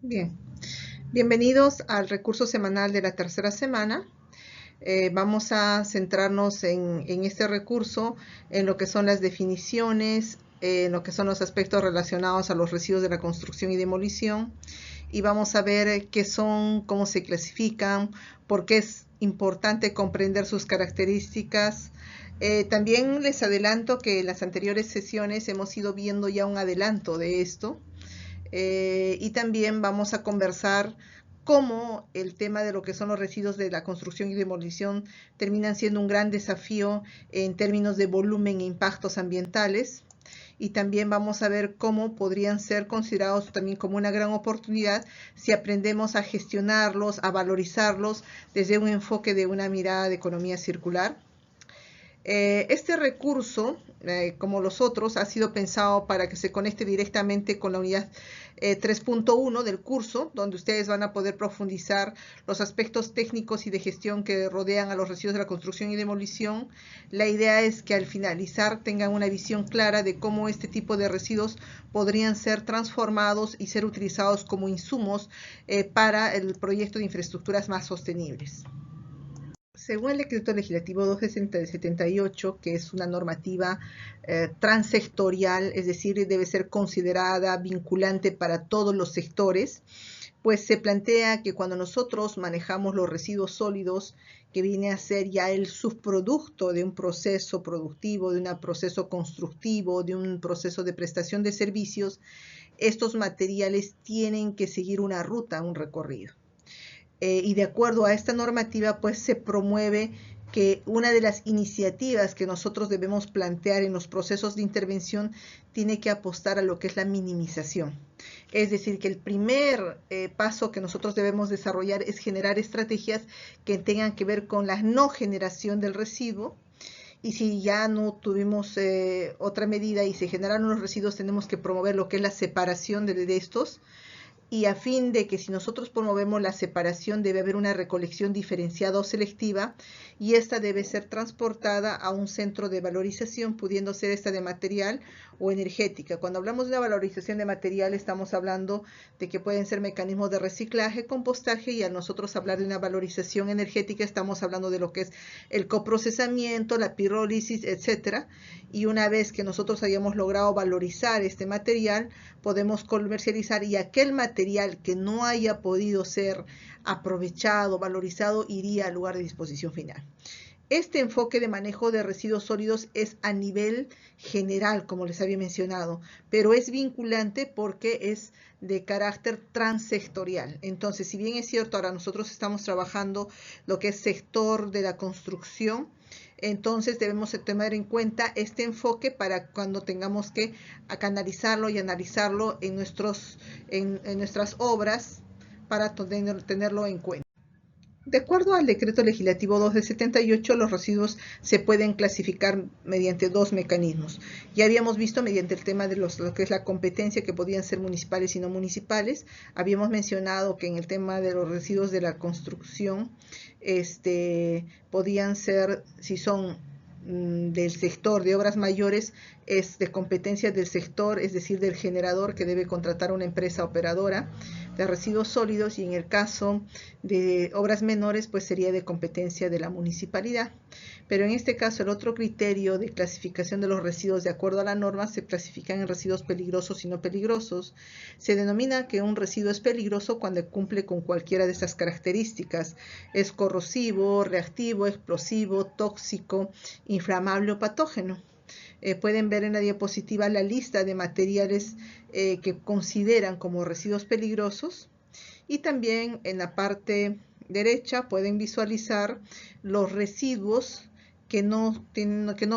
Bien, bienvenidos al recurso semanal de la tercera semana. Vamos a centrarnos en este recurso, en lo que son las definiciones, en lo que son los aspectos relacionados a los residuos de la construcción y demolición, y vamos a ver qué son, cómo se clasifican, por qué es importante comprender sus características. También les adelanto que en las anteriores sesiones hemos ido viendo ya un adelanto de esto. Y también vamos a conversar cómo el tema de lo que son los residuos de la construcción y demolición terminan siendo un gran desafío en términos de volumen e impactos ambientales. Y también vamos a ver cómo podrían ser considerados también como una gran oportunidad si aprendemos a gestionarlos, a valorizarlos desde un enfoque de una mirada de economía circular. Este recurso, como los otros, ha sido pensado para que se conecte directamente con la unidad 3.1 del curso, donde ustedes van a poder profundizar los aspectos técnicos y de gestión que rodean a los residuos de la construcción y demolición. La idea es que al finalizar tengan una visión clara de cómo este tipo de residuos podrían ser transformados y ser utilizados como insumos para el proyecto de infraestructuras más sostenibles. Según el decreto legislativo 278, que es una normativa transsectorial, es decir, debe ser considerada vinculante para todos los sectores, pues se plantea que cuando nosotros manejamos los residuos sólidos, que viene a ser ya el subproducto de un proceso productivo, de un proceso constructivo, de un proceso de prestación de servicios, estos materiales tienen que seguir una ruta, un recorrido. Y de acuerdo a esta normativa, pues se promueve que una de las iniciativas que nosotros debemos plantear en los procesos de intervención tiene que apostar a lo que es la minimización. Es decir, que el primer paso que nosotros debemos desarrollar es generar estrategias que tengan que ver con la no generación del residuo. Y si ya no tuvimos otra medida y se generaron los residuos, tenemos que promover lo que es la separación de estos, y a fin de que si nosotros promovemos la separación debe haber una recolección diferenciada o selectiva, y esta debe ser transportada a un centro de valorización, pudiendo ser esta de material o energética. Cuando hablamos de una valorización de material estamos hablando de que pueden ser mecanismos de reciclaje, compostaje, y al nosotros hablar de una valorización energética estamos hablando de lo que es el coprocesamiento, la pirólisis, etcétera. Y una vez que nosotros hayamos logrado valorizar este material, podemos comercializar, y aquel material que no haya podido ser aprovechado, valorizado, iría al lugar de disposición final. Este enfoque de manejo de residuos sólidos es a nivel general, como les había mencionado, pero es vinculante porque es de carácter transsectorial. Entonces, si bien es cierto, ahora nosotros estamos trabajando lo que es sector de la construcción, entonces debemos tener en cuenta este enfoque para cuando tengamos que canalizarlo y analizarlo en nuestras obras, para tenerlo en cuenta. De acuerdo al decreto legislativo 2 de 78, los residuos se pueden clasificar mediante dos mecanismos. Ya habíamos visto mediante el tema de lo que es la competencia, que podían ser municipales y no municipales. Habíamos mencionado que en el tema de los residuos de la construcción, podían ser, si son del sector de obras mayores, es de competencia del sector, es decir, del generador, que debe contratar una empresa operadora de residuos sólidos, y en el caso de obras menores pues sería de competencia de la municipalidad. Pero en este caso el otro criterio de clasificación de los residuos de acuerdo a la norma se clasifican en residuos peligrosos y no peligrosos. Se denomina que un residuo es peligroso cuando cumple con cualquiera de estas características: es corrosivo, reactivo, explosivo, tóxico, inflamable o patógeno. Pueden ver en la diapositiva la lista de materiales que consideran como residuos peligrosos, y también en la parte derecha pueden visualizar los residuos que no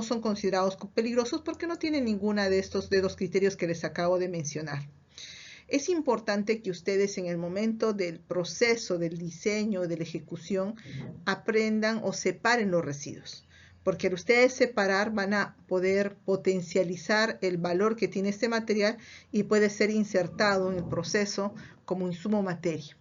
son considerados peligrosos porque no tienen ninguna de los criterios que les acabo de mencionar. Es importante que ustedes en el momento del proceso, del diseño, de la ejecución, aprendan o separen los residuos, porque al ustedes separar van a poder potencializar el valor que tiene este material y puede ser insertado en el proceso como insumo materia.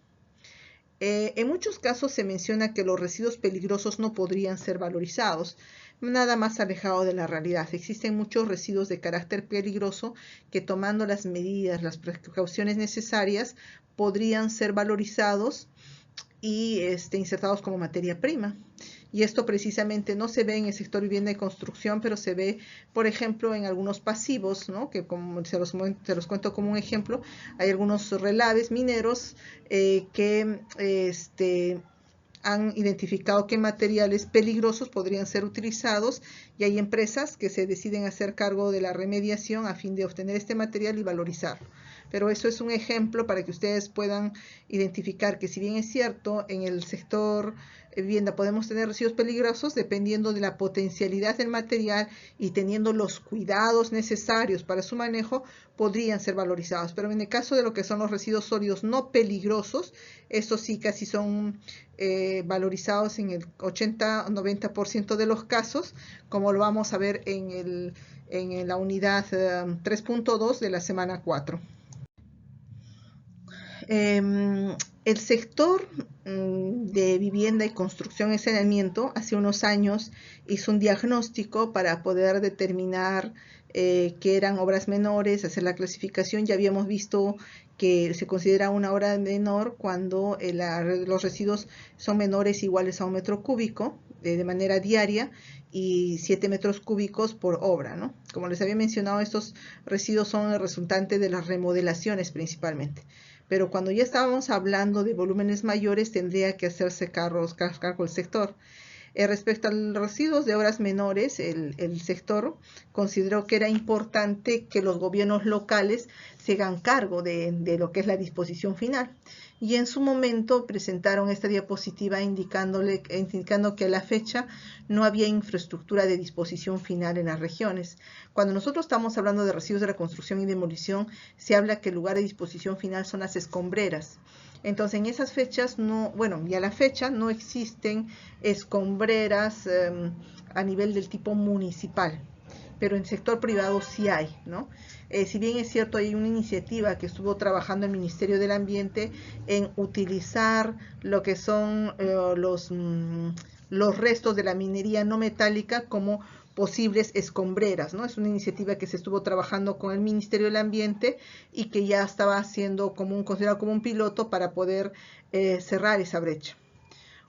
En muchos casos se menciona que los residuos peligrosos no podrían ser valorizados, nada más alejado de la realidad. Existen muchos residuos de carácter peligroso que, tomando las medidas, las precauciones necesarias, podrían ser valorizados y insertados como materia prima. Y esto precisamente no se ve en el sector vivienda y construcción, pero se ve, por ejemplo, en algunos pasivos, ¿no? Que como se los cuento como un ejemplo, hay algunos relaves mineros que han identificado qué materiales peligrosos podrían ser utilizados, y hay empresas que se deciden hacer cargo de la remediación a fin de obtener este material y valorizarlo. Pero eso es un ejemplo para que ustedes puedan identificar que, si bien es cierto, en el sector vivienda podemos tener residuos peligrosos, dependiendo de la potencialidad del material y teniendo los cuidados necesarios para su manejo, podrían ser valorizados. Pero en el caso de lo que son los residuos sólidos no peligrosos, estos sí casi son valorizados en el 80-90% de los casos, como lo vamos a ver en la unidad 3.2 de la semana 4. El sector de vivienda y construcción y saneamiento hace unos años hizo un diagnóstico para poder determinar qué eran obras menores, hacer la clasificación. Ya habíamos visto que se considera una obra menor cuando los residuos son menores iguales a 1 metro cúbico de manera diaria y 7 metros cúbicos por obra, ¿no? Como les había mencionado, estos residuos son el resultante de las remodelaciones principalmente. Pero cuando ya estábamos hablando de volúmenes mayores, tendría que hacerse cargo el sector. Respecto a los residuos de obras menores, el sector consideró que era importante que los gobiernos locales se hagan cargo de lo que es la disposición final. Y en su momento presentaron esta diapositiva indicando que a la fecha no había infraestructura de disposición final en las regiones. Cuando nosotros estamos hablando de residuos de la construcción y demolición, se habla que el lugar de disposición final son las escombreras. Entonces, en esas fechas y a la fecha no existen escombreras a nivel del tipo municipal, pero en sector privado sí hay, ¿no? Si bien es cierto, hay una iniciativa que estuvo trabajando el Ministerio del Ambiente en utilizar lo que son los restos de la minería no metálica como posibles escombreras, ¿no? Es una iniciativa que se estuvo trabajando con el Ministerio del Ambiente y que ya estaba siendo considerado como un piloto para poder cerrar esa brecha.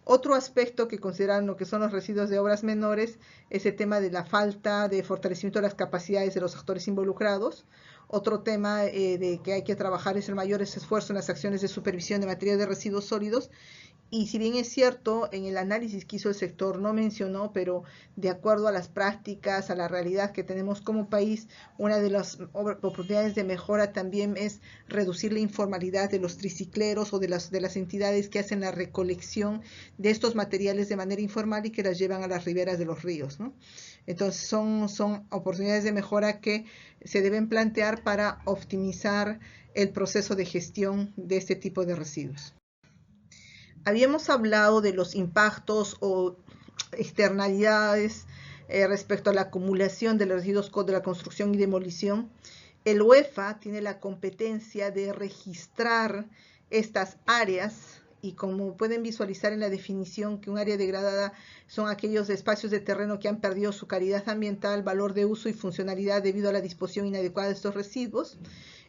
Otro aspecto que consideran lo que son los residuos de obras menores es el tema de la falta de fortalecimiento de las capacidades de los actores involucrados. Otro tema de que hay que trabajar es el mayor esfuerzo en las acciones de supervisión de materia de residuos sólidos. Y si bien es cierto, en el análisis que hizo el sector no mencionó, pero de acuerdo a las prácticas, a la realidad que tenemos como país, una de las oportunidades de mejora también es reducir la informalidad de los tricicleros o de las entidades que hacen la recolección de estos materiales de manera informal y que las llevan a las riberas de los ríos, ¿no? Entonces son oportunidades de mejora que se deben plantear para optimizar el proceso de gestión de este tipo de residuos. Habíamos hablado de los impactos o externalidades respecto a la acumulación de los residuos de la construcción y demolición. El UEFA tiene la competencia de registrar estas áreas, y como pueden visualizar en la definición, que un área degradada son aquellos espacios de terreno que han perdido su calidad ambiental, valor de uso y funcionalidad debido a la disposición inadecuada de estos residuos.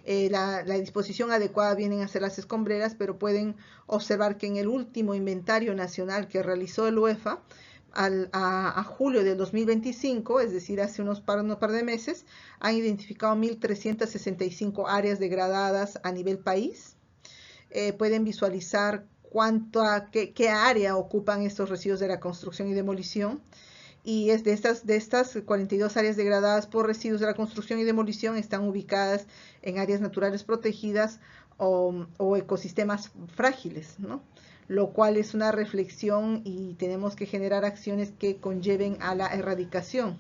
La disposición adecuada vienen a ser las escombreras, pero pueden observar que en el último inventario nacional que realizó el UEFA, a julio del 2025, es decir, hace unos par de meses, han identificado 1.365 áreas degradadas a nivel país. Pueden visualizar qué área ocupan estos residuos de la construcción y demolición. Y es de estas 42 áreas degradadas por residuos de la construcción y demolición, están ubicadas en áreas naturales protegidas o ecosistemas frágiles, ¿no? Lo cual es una reflexión, y tenemos que generar acciones que conlleven a la erradicación.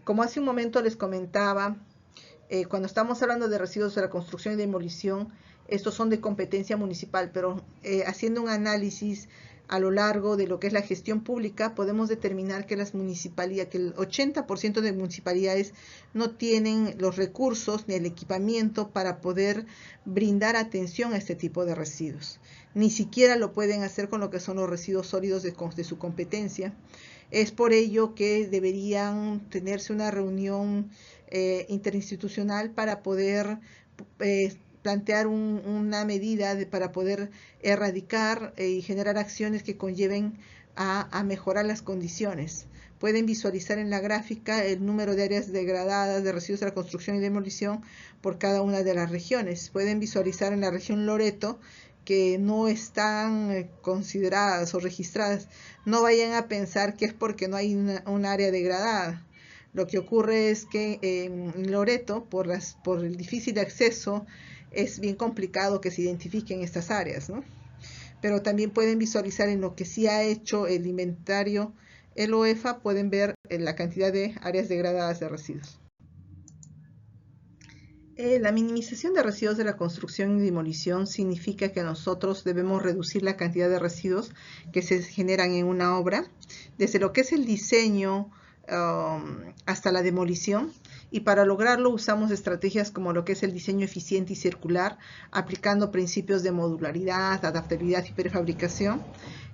Como hace un momento les comentaba, cuando estamos hablando de residuos de la construcción y demolición, estos son de competencia municipal, pero haciendo un análisis a lo largo de lo que es la gestión pública, podemos determinar que las municipalidades, que el 80% de municipalidades no tienen los recursos ni el equipamiento para poder brindar atención a este tipo de residuos. Ni siquiera lo pueden hacer con lo que son los residuos sólidos de su competencia. Es por ello que deberían tenerse una reunión interinstitucional para poder plantear una medida para poder erradicar y generar acciones que conlleven a mejorar las condiciones. Pueden visualizar en la gráfica el número de áreas degradadas de residuos de la construcción y demolición por cada una de las regiones. Pueden visualizar en la región Loreto que no están consideradas o registradas. No vayan a pensar que es porque no hay un área degradada. Lo que ocurre es que en Loreto, por el difícil acceso, es bien complicado que se identifiquen estas áreas, ¿no? Pero también pueden visualizar en lo que sí ha hecho el inventario el OEFA, pueden ver la cantidad de áreas degradadas de residuos. La minimización de residuos de la construcción y demolición significa que nosotros debemos reducir la cantidad de residuos que se generan en una obra, desde lo que es el diseño hasta la demolición, y para lograrlo usamos estrategias como lo que es el diseño eficiente y circular, aplicando principios de modularidad, adaptabilidad y prefabricación.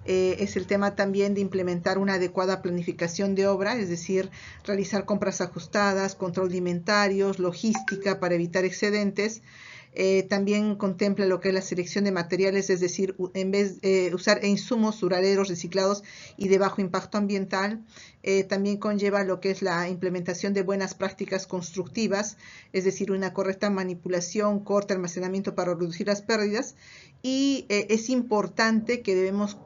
Es el tema también de implementar una adecuada planificación de obra, es decir, realizar compras ajustadas, control de inventarios, logística para evitar excedentes. También contempla lo que es la selección de materiales, es decir, en vez de usar insumos duraderos, reciclados y de bajo impacto ambiental. También conlleva lo que es la implementación de buenas prácticas constructivas, es decir, una correcta manipulación, corte, almacenamiento para reducir las pérdidas. Y es importante que debemos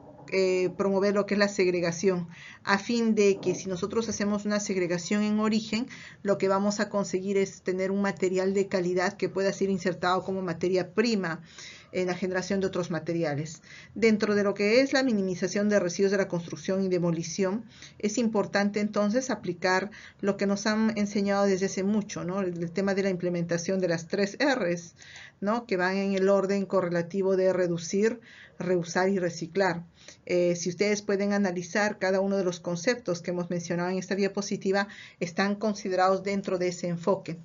promover lo que es la segregación, a fin de que si nosotros hacemos una segregación en origen, lo que vamos a conseguir es tener un material de calidad que pueda ser insertado como materia prima en la generación de otros materiales. Dentro de lo que es la minimización de residuos de la construcción y demolición, es importante entonces aplicar lo que nos han enseñado desde hace mucho, ¿no? El tema de la implementación de las 3 R's, ¿no? Que van en el orden correlativo de reducir, reusar y reciclar. Si ustedes pueden analizar cada uno de los conceptos que hemos mencionado en esta diapositiva, están considerados dentro de ese enfoque.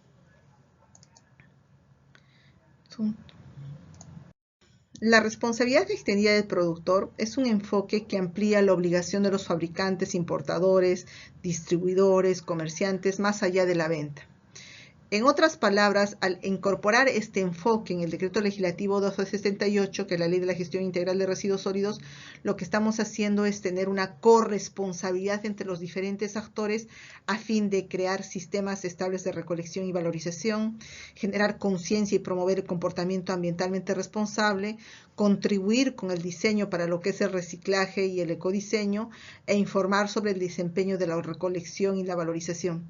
La responsabilidad extendida del productor es un enfoque que amplía la obligación de los fabricantes, importadores, distribuidores, comerciantes, más allá de la venta. En otras palabras, al incorporar este enfoque en el Decreto Legislativo 278, que es la Ley de la Gestión Integral de Residuos Sólidos, lo que estamos haciendo es tener una corresponsabilidad entre los diferentes actores a fin de crear sistemas estables de recolección y valorización, generar conciencia y promover el comportamiento ambientalmente responsable, contribuir con el diseño para lo que es el reciclaje y el ecodiseño, e informar sobre el desempeño de la recolección y la valorización.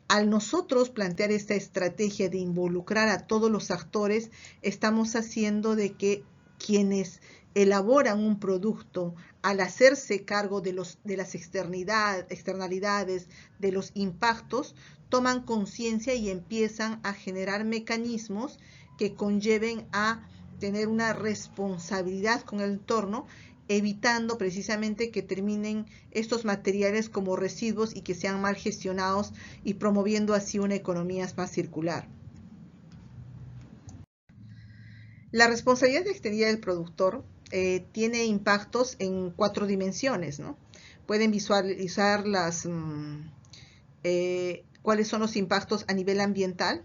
Al nosotros plantear esta estrategia de involucrar a todos los actores, estamos haciendo de que quienes elaboran un producto, al hacerse cargo de las externalidades, de los impactos, toman conciencia y empiezan a generar mecanismos que conlleven a tener una responsabilidad con el entorno, evitando precisamente que terminen estos materiales como residuos y que sean mal gestionados, y promoviendo así una economía más circular. La responsabilidad extendida del productor tiene impactos en 4 dimensiones, ¿no? Pueden visualizar cuáles son los impactos a nivel ambiental.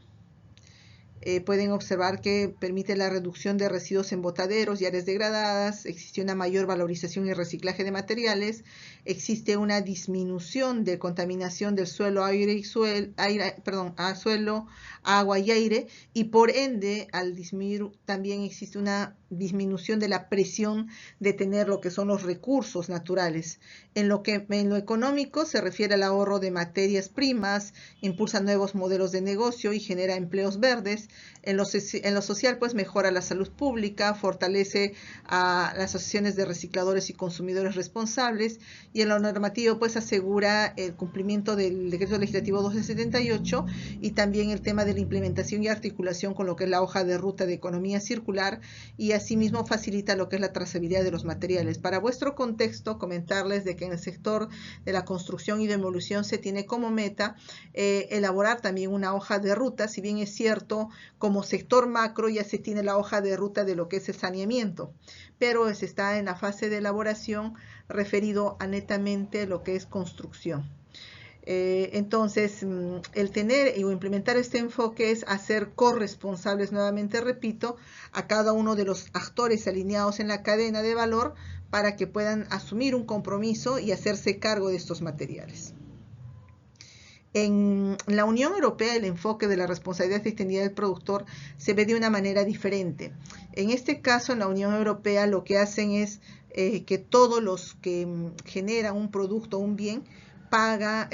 Pueden observar que permite la reducción de residuos en botaderos y áreas degradadas, existe una mayor valorización y reciclaje de materiales, existe una disminución de contaminación del suelo, suelo, agua y aire, y por ende, al disminuir, también existe una disminución de la presión de tener lo que son los recursos naturales. En lo económico se refiere al ahorro de materias primas, impulsa nuevos modelos de negocio y genera empleos verdes. En lo social, pues mejora la salud pública, fortalece a las asociaciones de recicladores y consumidores responsables, y en lo normativo, pues asegura el cumplimiento del Decreto Legislativo 278 y también el tema de la implementación y articulación con lo que es la hoja de ruta de economía circular, y asimismo facilita lo que es la trazabilidad de los materiales. Para vuestro contexto, comentarles de que en el sector de la construcción y demolición se tiene como meta elaborar también una hoja de ruta. Si bien es cierto, como sector macro ya se tiene la hoja de ruta de lo que es el saneamiento, pero se está en la fase de elaboración referido a netamente lo que es construcción. Entonces, el tener o implementar este enfoque es hacer corresponsables, nuevamente repito, a cada uno de los actores alineados en la cadena de valor para que puedan asumir un compromiso y hacerse cargo de estos materiales. En la Unión Europea el enfoque de la responsabilidad extendida del productor se ve de una manera diferente. En este caso, en la Unión Europea lo que hacen es que todos los que generan un producto o un bien paga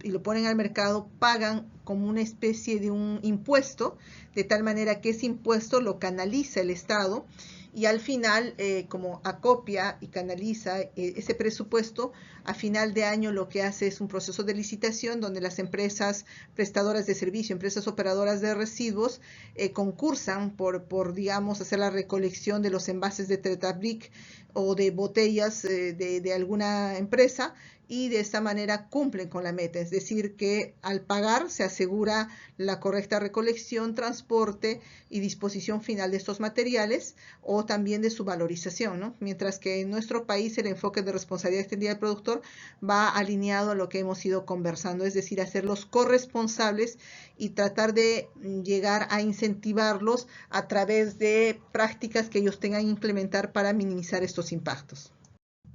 y lo ponen al mercado, pagan como una especie de un impuesto, de tal manera que ese impuesto lo canaliza el Estado y al final, como acopia y canaliza ese presupuesto, a final de año lo que hace es un proceso de licitación donde las empresas prestadoras de servicio, empresas operadoras de residuos, concursan por, digamos, hacer la recolección de los envases de Tetrabric o de botellas de alguna empresa, y de esta manera cumplen con la meta, es decir, que al pagar se asegura la correcta recolección, transporte y disposición final de estos materiales o también de su valorización, ¿no? Mientras que en nuestro país el enfoque de responsabilidad extendida del productor va alineado a lo que hemos ido conversando, es decir, hacerlos corresponsables y tratar de llegar a incentivarlos a través de prácticas que ellos tengan que implementar para minimizar estos impactos.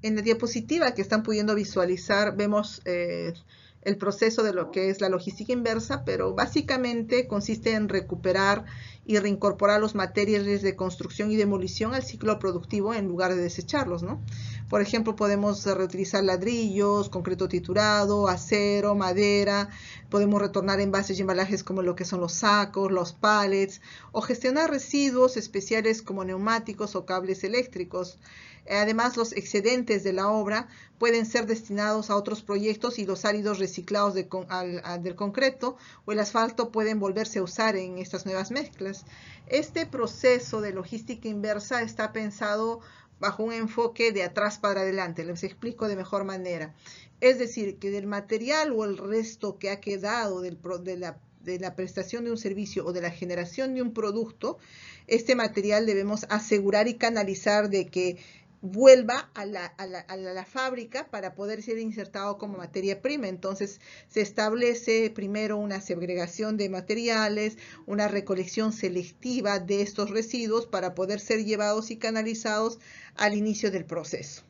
En la diapositiva que están pudiendo visualizar vemos el proceso de lo que es la logística inversa, pero básicamente consiste en recuperar y reincorporar los materiales de construcción y demolición al ciclo productivo en lugar de desecharlos, ¿no? Por ejemplo, podemos reutilizar ladrillos, concreto triturado, acero, madera, podemos retornar envases y embalajes como lo que son los sacos, los pallets, o gestionar residuos especiales como neumáticos o cables eléctricos. Además, los excedentes de la obra pueden ser destinados a otros proyectos y los áridos reciclados del concreto o el asfalto pueden volverse a usar en estas nuevas mezclas. Este proceso de logística inversa está pensado bajo un enfoque de atrás para adelante. Les explico de mejor manera. Es decir, que del material o el resto que ha quedado de la prestación de un servicio o de la generación de un producto, este material debemos asegurar y canalizar de que vuelva a la fábrica para poder ser insertado como materia prima. Entonces se establece primero una segregación de materiales, una recolección selectiva de estos residuos para poder ser llevados y canalizados al inicio del proceso.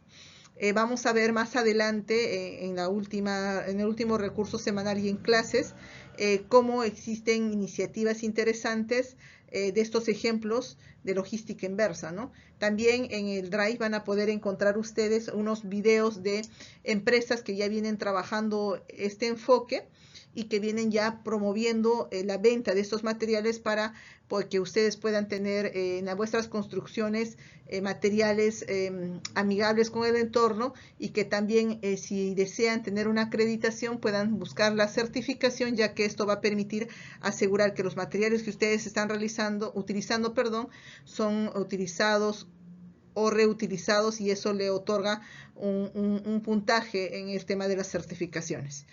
Vamos a ver más adelante en el último recurso semanal y en clases cómo existen iniciativas interesantes de estos ejemplos de logística inversa, ¿no? También en el Drive van a poder encontrar ustedes unos videos de empresas que ya vienen trabajando este enfoque y que vienen ya promoviendo la venta de estos materiales para que ustedes puedan tener en vuestras construcciones materiales amigables con el entorno y que también si desean tener una acreditación puedan buscar la certificación, ya que esto va a permitir asegurar que los materiales que ustedes están utilizando, son utilizados o reutilizados y eso le otorga un puntaje en el tema de las certificaciones.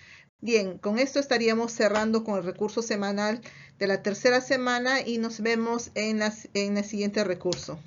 Bien, con esto estaríamos cerrando con el recurso semanal de la tercera semana y nos vemos en el siguiente recurso.